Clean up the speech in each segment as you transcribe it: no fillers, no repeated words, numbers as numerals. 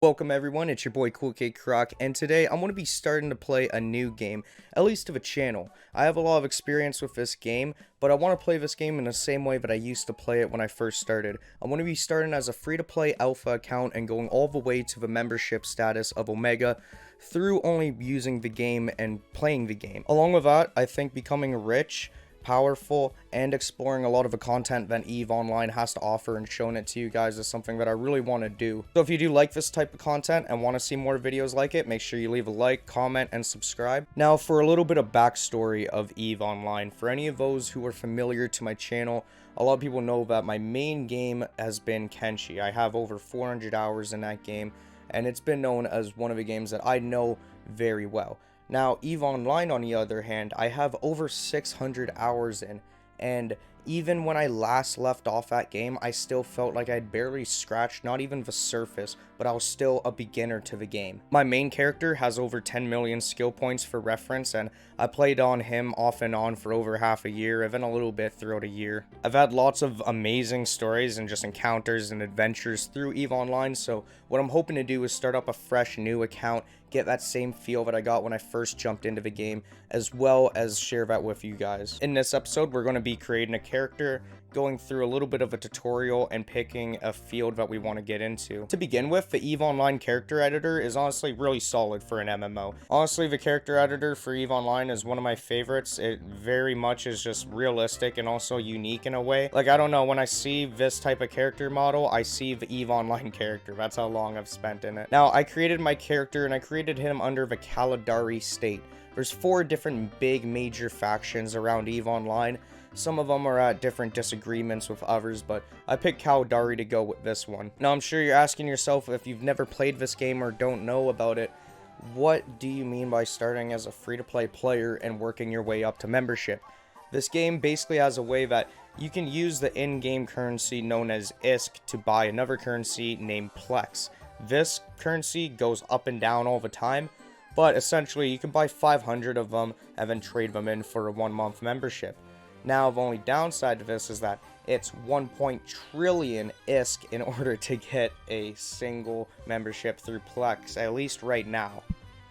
Welcome everyone, it's your boy Cool Kid Croc, and today I'm going to be starting to play a new game, at least of a channel. I have a lot of experience with this game, but I want to play this game in the same way that I used to play it when I first started. I'm going to be starting as a free-to-play alpha account and going all the way to the membership status of Omega through only using the game and playing the game. Along with that, I think becoming rich, powerful, and exploring a lot of the content that EVE Online has to offer and showing it to you guys is something that I really want to do. So if you do like this type of content and want to see more videos like it, make sure you leave a like, comment, and subscribe. Now for a little bit of backstory of EVE Online. For any of those who are familiar to my channel, a lot of people know that my main game has been Kenshi. I have over 400 hours in that game, and it's been known as one of the games that I know very well. Now, EVE Online, on the other hand, I have over 600 hours in, and even when I last left off that game, I still felt like I'd barely scratched not even the surface, but I was still a beginner to the game. My main character has over 10 million skill points for reference, and I played on him off and on for over half a year, even a little bit throughout a year. I've had lots of amazing stories and just encounters and adventures through EVE Online, so what I'm hoping to do is start up a fresh new account, get that same feel that I got when I first jumped into the game, as well as share that with you guys. In this episode, we're going to be creating a character, going through a little bit of a tutorial, and picking a field that we want to get into. To begin with, the EVE Online character editor is honestly really solid for an MMO. Honestly, the character editor for EVE Online is one of my favorites. It very much is just realistic and also unique in a way. Like, I don't know, when I see this type of character model, I see the EVE Online character. That's how long I've spent in it. Now, I created my character, and I created him under the Kaladari state. There's 4 different big major factions around EVE Online. Some of them are at different disagreements with others, but I picked Kaladari to go with this one. Now, I'm sure you're asking yourself, if you've never played this game or don't know about it, what do you mean by starting as a free-to-play player and working your way up to membership? This game basically has a way that you can use the in-game currency known as ISK to buy another currency named Plex. This currency goes up and down all the time, but essentially you can buy 500 of them and then trade them in for a 1-month membership. Now, the only downside to this is that it's 1 trillion ISK in order to get a single membership through Plex, at least right now.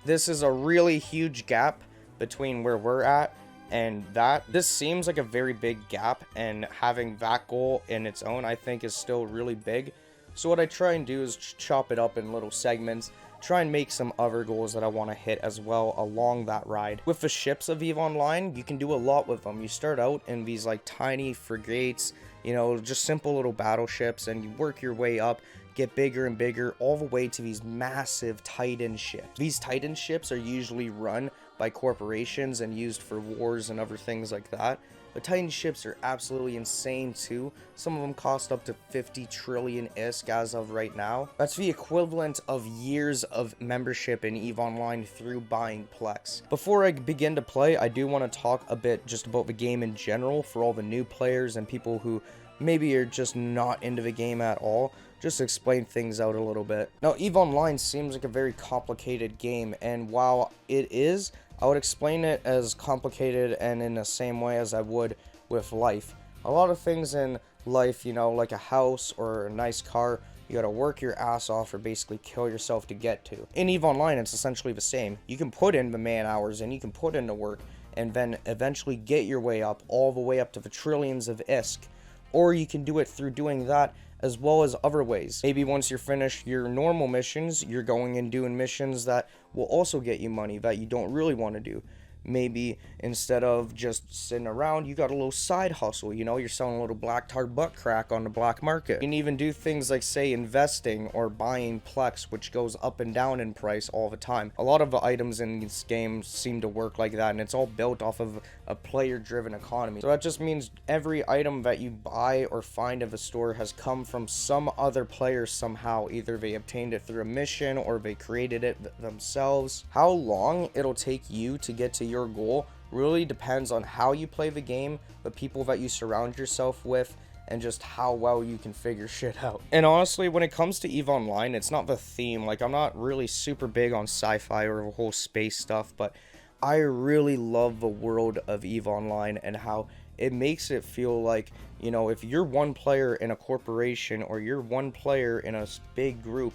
This is a really huge gap between where we're at and that. This seems like a very big gap, and having that goal in its own, I think, is still really big. So what I try and do is chop it up in little segments, try and make some other goals that I want to hit as well along that ride. With the ships of EVE Online, you can do a lot with them. You start out in these like tiny frigates, you know, just simple little battleships, and you work your way up, get bigger and bigger, all the way to these massive Titan ships. These Titan ships are usually run by corporations and used for wars and other things like that. The Titan ships are absolutely insane too. Some of them cost up to 50 trillion ISK as of right now. That's the equivalent of years of membership in EVE Online through buying Plex. Before I begin to play, I do want to talk a bit just about the game in general for all the new players and people who maybe are just not into the game at all. Just to explain things out a little bit. Now, EVE Online seems like a very complicated game, and while it is, I would explain it as complicated and in the same way as I would with life. A lot of things in life, you know, like a house or a nice car, you gotta work your ass off or basically kill yourself to get to. In EVE Online, it's essentially the same. You can put in the man hours and you can put in the work and then eventually get your way up, all the way up to the trillions of ISK. Or you can do it through doing that as well as other ways. Maybe once you're finished your normal missions, you're going and doing missions that will also get you money that you don't really want to do. Maybe instead of just sitting around, you got a little side hustle, you know, you're selling a little black tar butt crack on the black market. You can even do things like, say, investing or buying Plex, which goes up and down in price all the time. A lot of the items in this game seem to work like that, and it's all built off of a player-driven economy. So that just means every item that you buy or find in the store has come from some other player somehow. Either they obtained it through a mission or they created it themselves. How long it'll take you to get to your goal really depends on how you play the game, the people that you surround yourself with, and just how well you can figure shit out. And honestly, when it comes to EVE Online, it's not the theme. Like, I'm not really super big on sci-fi or the whole space stuff, but I really love the world of EVE Online and how it makes it feel like, you know, if you're one player in a corporation or you're one player in a big group,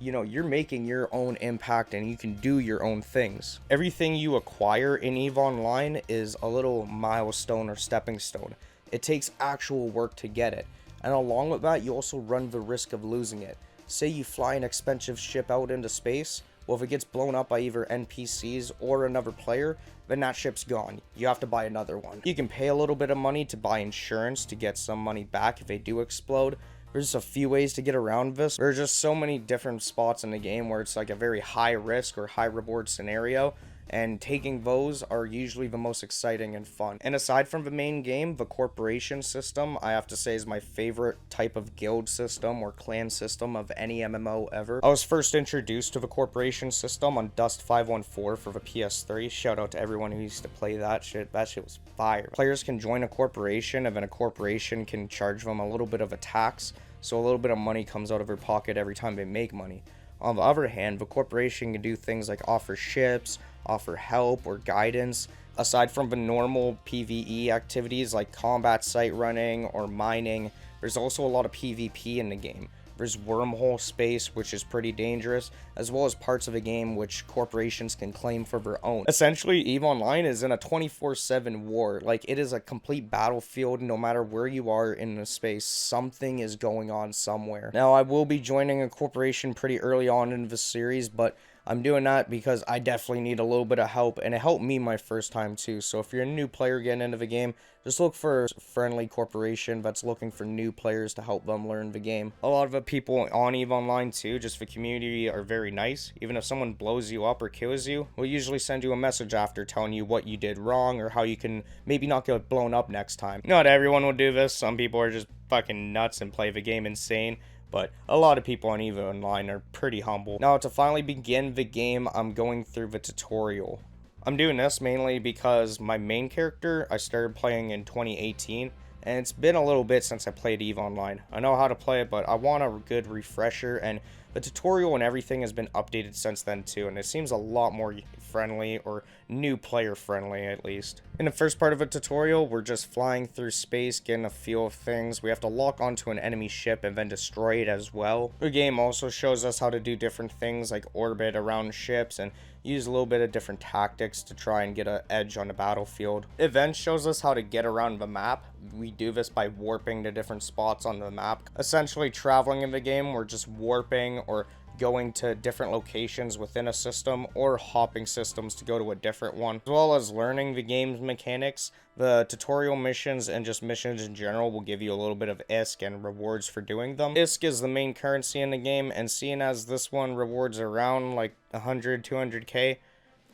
you know, you're making your own impact and you can do your own things. Everything you acquire in EVE Online is a little milestone or stepping stone. It takes actual work to get it, and along with that, you also run the risk of losing it. Say you fly an expensive ship out into space, well, if it gets blown up by either NPCs or another player, then that ship's gone. You have to buy another one. You can pay a little bit of money to buy insurance to get some money back if they do explode. There's a few ways to get around this. There's just so many different spots in the game where it's like a very high risk or high reward scenario, and taking those are usually the most exciting and fun. And aside from the main game, the corporation system, I have to say, is my favorite type of guild system or clan system of any MMO ever. I was first introduced to the corporation system on Dust 514 for the PS3. Shout out to everyone who used to play that shit. That shit was fire. Players can join a corporation, and then a corporation can charge them a little bit of a tax, so a little bit of money comes out of their pocket every time they make money. On the other hand, the corporation can do things like offer ships, offer help or guidance. Aside from the normal PvE activities like combat site running or mining, there's also a lot of PvP in the game. There's wormhole space, which is pretty dangerous, as well as parts of the game which corporations can claim for their own. Essentially, EVE Online is in a 24/7 war. Like, it is a complete battlefield. No matter where you are in the space, something is going on somewhere. Now, I will be joining a corporation pretty early on in the series, but I'm doing that because I definitely need a little bit of help, and it helped me my first time too. So if you're a new player getting into the game, just look for a friendly corporation that's looking for new players to help them learn the game. A lot of the people on EVE Online too, just the community, are very nice. Even if someone blows you up or kills you, we'll usually send you a message after telling you what you did wrong or how you can maybe not get blown up next time. Not everyone will do this. Some people are just fucking nuts and play the game insane, but a lot of people on EVE Online are pretty humble. Now, to finally begin the game, I'm going through the tutorial. I'm doing this mainly because my main character, I started playing in 2018, and it's been a little bit since I played EVE Online. I know how to play it, but I want a good refresher, and the tutorial and everything has been updated since then too, and it seems a lot more friendly, or new player friendly at least. In the first part of a tutorial, we're just flying through space, getting a feel of things. We have to lock onto an enemy ship and then destroy it as well. The game also shows us how to do different things like orbit around ships and use a little bit of different tactics to try and get an edge on the battlefield. It then shows us how to get around the map. We do this by warping to different spots on the map. Essentially, traveling in the game, we're just warping or going to different locations within a system or hopping systems to go to a different one. As well as learning the game's mechanics, the tutorial missions and just missions in general will give you a little bit of ISK and rewards for doing them. ISK is the main currency in the game, and seeing as this one rewards around like 100, 200k,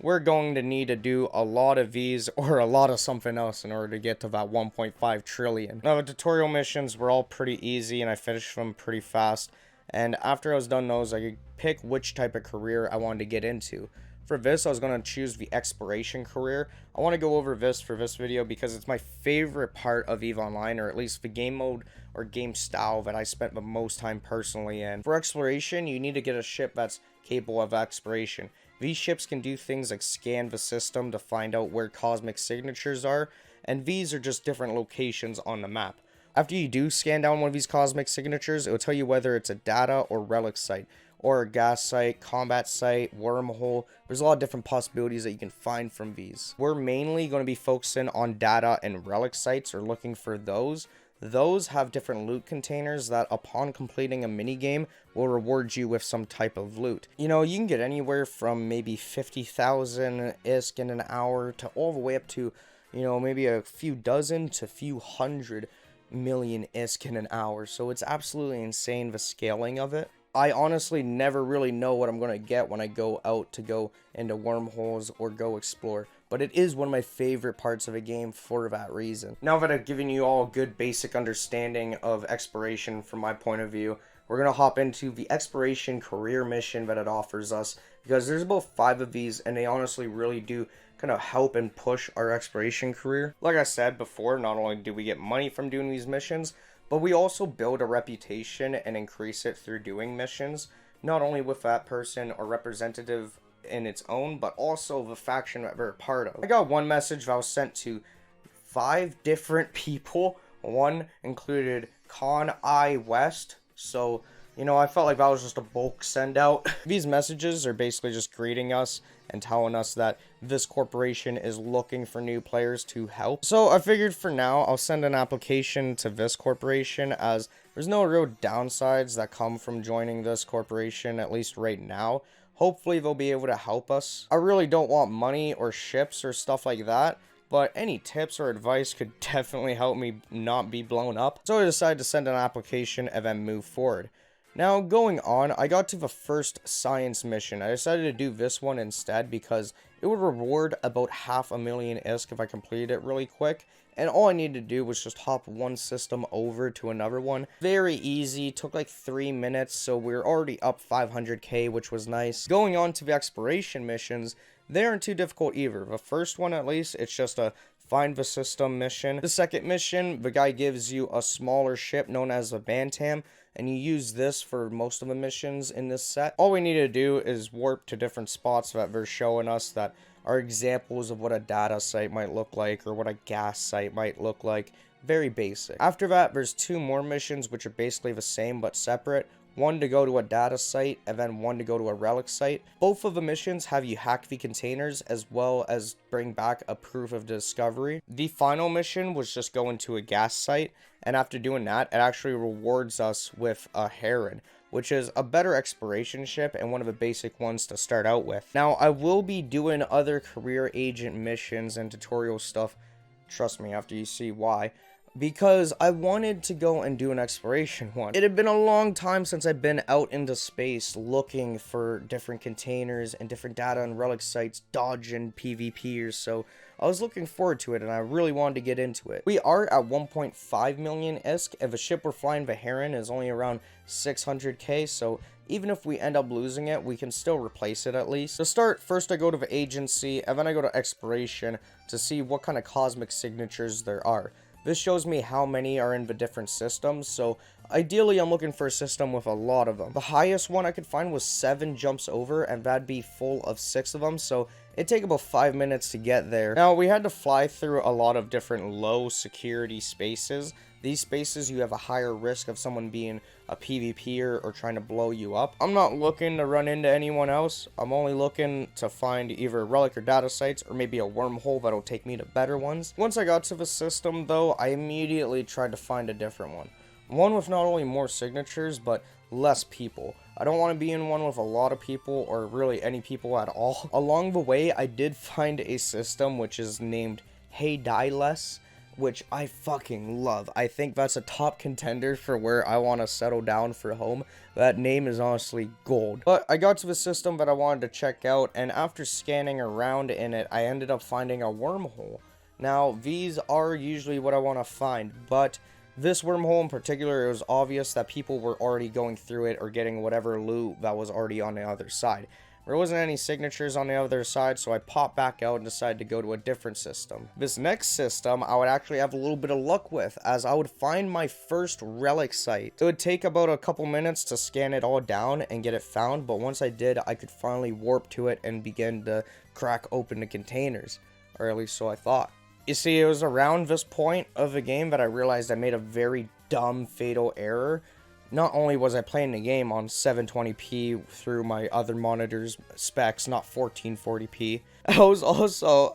we're going to need to do a lot of these or a lot of something else in order to get to that 1.5 trillion. Now, the tutorial missions were all pretty easy and I finished them pretty fast. And after I was done those, I could pick which type of career I wanted to get into. For this, I was going to choose the exploration career. I want to go over this for this video because it's my favorite part of EVE Online, or at least the game mode or game style that I spent the most time personally in. For exploration, you need to get a ship that's capable of exploration. These ships can do things like scan the system to find out where cosmic signatures are, and these are just different locations on the map. After you do scan down one of these cosmic signatures, it will tell you whether it's a data or relic site, or a gas site, combat site, wormhole. There's a lot of different possibilities that you can find from these. We're mainly going to be focusing on data and relic sites, or looking for those. Those have different loot containers that upon completing a minigame will reward you with some type of loot. You know, you can get anywhere from maybe 50,000 ISK in an hour to all the way up to, you know, maybe a few dozen to few hundred million ISK in an hour. So it's absolutely insane, the scaling of it. I honestly never really know what I'm going to get when I go out to go into wormholes or go explore, but it is one of my favorite parts of a game for that reason. Now that I've given you all a good basic understanding of exploration from my point of view, we're going to hop into the exploration career mission that it offers us, because there's about 5 of these, and they honestly really do kind of help and push our exploration career. Like I said before, not only do we get money from doing these missions, but we also build a reputation and increase it through doing missions, not only with that person or representative in its own, but also the faction that we're a part of. I got one message that was sent to 5 different people. One included Con I West, so You know, I felt like that was just a bulk send out. These messages are basically just greeting us and telling us that this corporation is looking for new players to help. So I figured for now, I'll send an application to this corporation, as there's no real downsides that come from joining this corporation, at least right now. Hopefully they'll be able to help us. I really don't want money or ships or stuff like that, but any tips or advice could definitely help me not be blown up. So I decided to send an application and then move forward. Now, going on, I got to the first science mission. I decided to do this one instead because it would reward about 500,000 ISK if I completed it really quick. And all I needed to do was just hop one system over to another one. Very easy, took like 3 minutes, so we were already up 500k, which was nice. Going on to the expiration missions, they aren't too difficult either. The first one, at least, it's just a find the system mission. The second mission, the guy gives you a smaller ship known as a Bantam, and you use this for most of the missions in this set. All we need to do is warp to different spots that they're showing us that are examples of what a data site might look like or what a gas site might look like. Very basic. After that, there's 2 more missions which are basically the same but separate. One to go to a data site, and then one to go to a relic site. Both of the missions have you hack the containers, as well as bring back a proof of discovery. The final mission was just going to a gas site, and after doing that, it actually rewards us with a Heron, which is a better exploration ship and one of the basic ones to start out with. Now, I will be doing other career agent missions and tutorial stuff, trust me, after you see why, because I wanted to go and do an exploration one. It had been a long time since I've been out into space looking for different containers and different data and relic sites, dodging PvPers, so I was looking forward to it and I really wanted to get into it. We are at 1.5 million ISK, and the ship we're flying, the Heron, is only around 600k, so even if we end up losing it, we can still replace it at least. To start, first I go to the agency, and then I go to exploration to see what kind of cosmic signatures there are. This shows me how many are in the different systems, so ideally I'm looking for a system with a lot of them. The highest one I could find was 7 jumps over, and that'd be full of 6 of them, so it'd take about 5 minutes to get there. Now, we had to fly through a lot of different low security spaces. These spaces, you have a higher risk of someone being a PvPer or trying to blow you up. I'm not looking to run into anyone else. I'm only looking to find either relic or data sites, or maybe a wormhole that'll take me to better ones. Once I got to the system, though, I immediately tried to find a different one. One with not only more signatures, but less people. I don't want to be in one with a lot of people, or really any people at all. Along the way, I did find a system which is named Hey Die Less, which I fucking love. I think that's a top contender for where I want to settle down for home. That name is honestly gold. But I got to the system that I wanted to check out, and after scanning around in it, I ended up finding a wormhole. Now, these are usually what I want to find, but this wormhole in particular, it was obvious that people were already going through it or getting whatever loot that was already on the other side. There wasn't any signatures on the other side, so I popped back out and decided to go to a different system. This next system, I would actually have a little bit of luck with, as I would find my first relic site. It would take about a couple minutes to scan it all down and get it found, but once I did, I could finally warp to it and begin to crack open the containers, or at least so I thought. You see, it was around this point of the game that I realized I made a very dumb, fatal error. Not only was I playing the game on 720p through my other monitor's specs, not 1440p,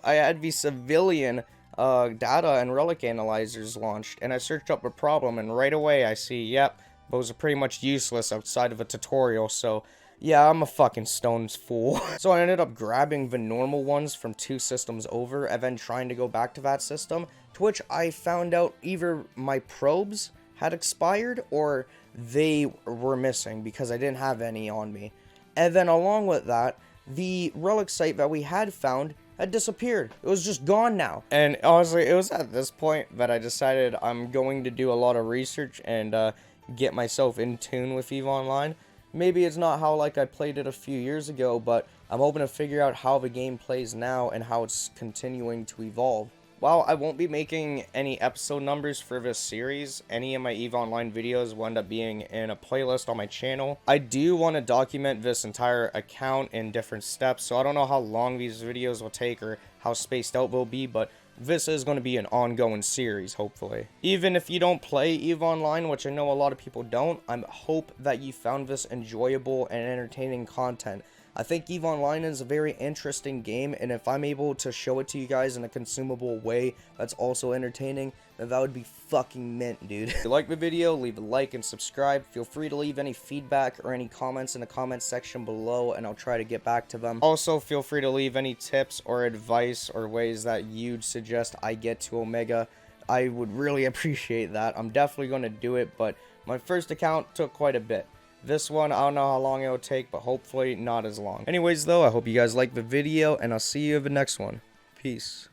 I had the civilian data and relic analyzers launched, and I searched up a problem, and right away I see, yep, those are pretty much useless outside of a tutorial, so yeah, I'm a fucking stones fool. So I ended up grabbing the normal ones from 2 systems over, and then trying to go back to that system, to which I found out either my probes had expired, or they were missing because I didn't have any on me. And then along with that, the relic site that we had found had disappeared. It was just gone now. And honestly, it was at this point that I decided I'm going to do a lot of research and get myself in tune with EVE Online. Maybe it's not how like I played it a few years ago, but I'm hoping to figure out how the game plays now and how it's continuing to evolve. While I won't be making any episode numbers for this series, any of my EVE Online videos will end up being in a playlist on my channel. I do want to document this entire account in different steps, so I don't know how long these videos will take or how spaced out they'll be, but this is going to be an ongoing series, hopefully. Even if you don't play EVE Online, which I know a lot of people don't, I hope that you found this enjoyable and entertaining content. I think EVE Online is a very interesting game, and if I'm able to show it to you guys in a consumable way that's also entertaining, then that would be fucking mint, dude. If you like the video, leave a like and subscribe. Feel free to leave any feedback or any comments in the comment section below, and I'll try to get back to them. Also, feel free to leave any tips or advice or ways that you'd suggest I get to Omega. I would really appreciate that. I'm definitely going to do it, but my first account took quite a bit. This one, I don't know how long it'll take, but hopefully not as long. Anyways, though, I hope you guys liked the video, and I'll see you in the next one. Peace.